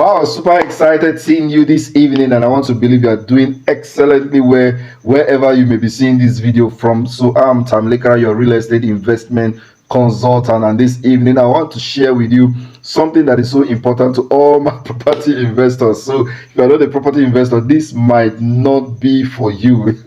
Wow, super excited seeing you this evening, and I want to believe you are doing excellently well wherever you may be seeing this video from. So I'm Tam Lekara, your real estate investment consultant, and this evening I want to share with you something that is so important to all my property investors. So if you are not a property investor, this might not be for you.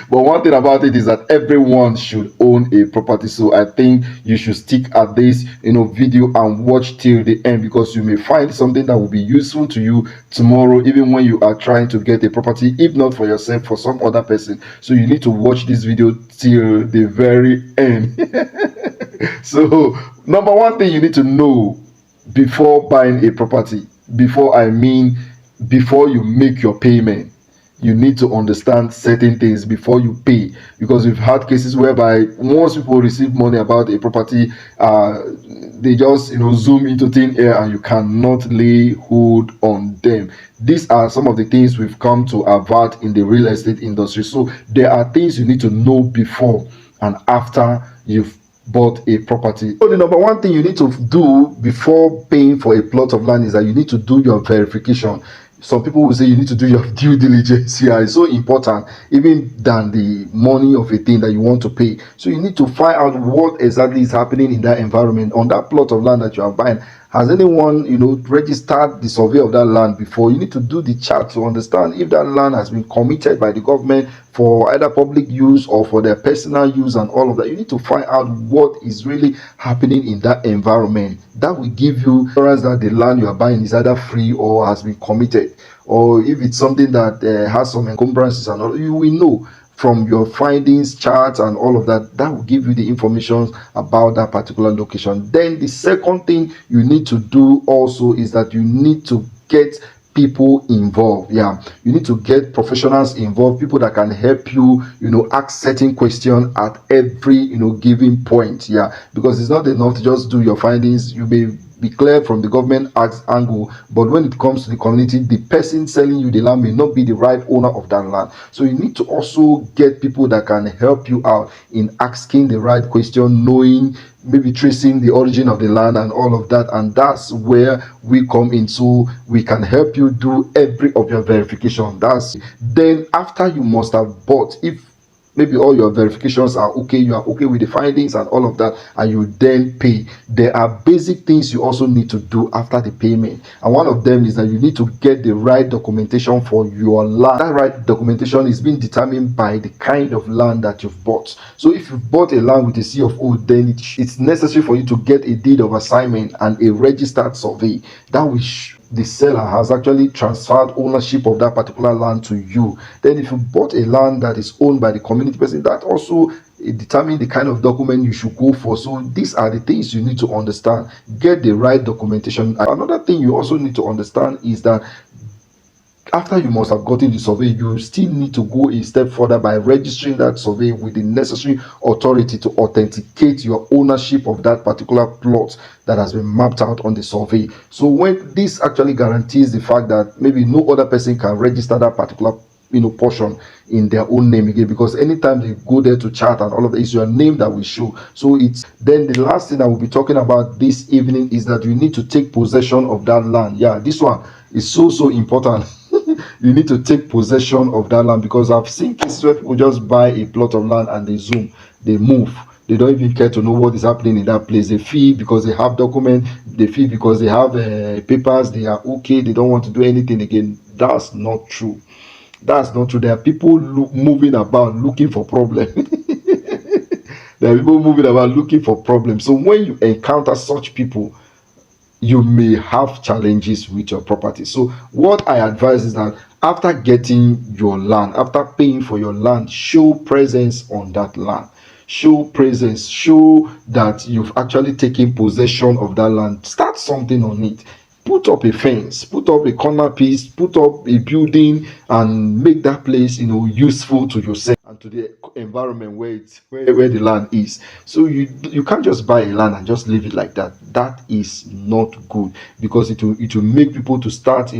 But one thing about it is that everyone should own a property. So I think you should stick at this video and watch till the end, because you may find something that will be useful to you tomorrow, even when you are trying to get a property, if not for yourself, for some other person. So you need to watch this video till the very end. So number one thing you need to know before buying a property, before you make your payment, you need to understand certain things before you pay, because we've had cases whereby once people receive money about a property, they just zoom into thin air and you cannot lay hold on them. These are some of the things we've come to avert in the real estate industry. So there are things you need to know before and after you've bought a property. So the number one thing you need to do before paying for a plot of land is that you need to do your verification. Some people will say you need to do your due diligence. Yeah, it's so important, even than the money of a thing that you want to pay. So you need to find out what exactly is happening in that environment, on that plot of land that you are buying. Has anyone registered the survey of that land before? You need to do the chart to understand if that land has been committed by the government for either public use or for their personal use and all of that. You need to find out what is really happening in that environment. That will give you assurance that the land you are buying is either free or has been committed. Or if it's something that has some encumbrances and all, you will know from your findings, charts and all of that. That will give you the information about that particular location. Then the second thing you need to do also is that you need to get people involved. Yeah, you need to get professionals involved, people that can help you ask certain questions at every given point. Yeah, because it's not enough to just do your findings. You may be clear from the government angle, but when it comes to the community, the person selling you the land may not be the right owner of that land. So you need to also get people that can help you out in asking the right question, knowing, maybe tracing the origin of the land and all of that. And that's where we come in. So we can help you do every of your verification. Then after you must have bought, if maybe all your verifications are okay, you are okay with the findings and all of that, and you then pay, there are basic things you also need to do after the payment. And one of them is that you need to get the right documentation for your land. That right documentation is being determined by the kind of land that you've bought. So if you bought a land with a C of O, then it's necessary for you to get a deed of assignment and a registered survey that will the seller has actually transferred ownership of that particular land to you. Then if you bought a land that is owned by the community person, that also determine the kind of document you should go for. So these are the things you need to understand. Get the right documentation. Another thing you also need to understand is that after you must have gotten the survey, you still need to go a step further by registering that survey with the necessary authority to authenticate your ownership of that particular plot that has been mapped out on the survey. So when this actually guarantees the fact that maybe no other person can register that particular portion in their own name again, because anytime they go there to chat and all of that, it's your name that will show. So it's then the last thing I will be talking about this evening is that you need to take possession of that land. Yeah, this one is so important. You need to take possession of that land, because I've seen cases where people just buy a plot of land and they move. They don't even care to know what is happening in that place. They feel because they have documents, they feel because they have papers, they are okay, they don't want to do anything again. That's not true. That's not true. There are people moving about looking for problems. There are people moving about looking for problems. So when you encounter such people, you may have challenges with your property. So what I advise is that after getting your land, after paying for your land, show presence on that land. Show presence, show that you've actually taken possession of that land. Start something on it. Put up a fence, put up a corner piece, put up a building, and make that place useful to yourself and to the environment where the land is. So you can't just buy a land and just leave it like that. That is not good, because it will make people to start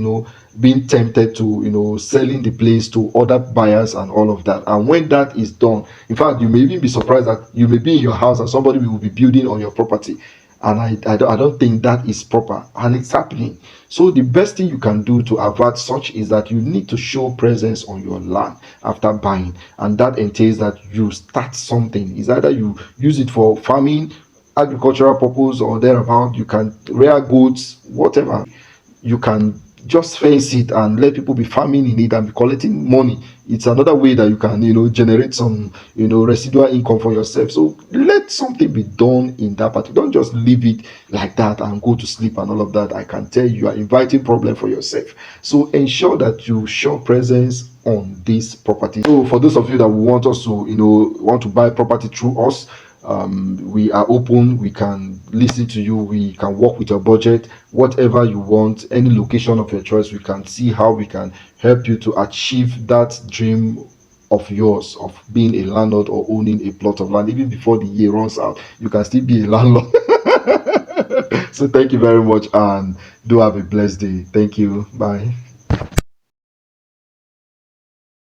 being tempted to selling the place to other buyers and all of that. And when that is done, in fact, you may even be surprised that you may be in your house and somebody will be building on your property. and I don't think that is proper, and it's happening. So the best thing you can do to avert such is that you need to show presence on your land after buying, and that entails that you start something. It's either you use it for farming, agricultural purpose, or thereabout. You can rear goats, whatever. You can just fence it and let people be farming in it and be collecting money. It's another way that you can, generate some, residual income for yourself. So let something be done in that part. Don't just leave it like that and go to sleep and all of that. I can tell you are inviting problem for yourself. So ensure that you show presence on this property. So for those of you that want us to, want to buy property through us, we are open. We can listen to you. We can work with your budget, whatever you want, any location of your choice. We can see how we can help you to achieve that dream of yours of being a landlord or owning a plot of land. Even before the year runs out, you can still be a landlord. So thank you very much, and do have a blessed day. Thank you. Bye.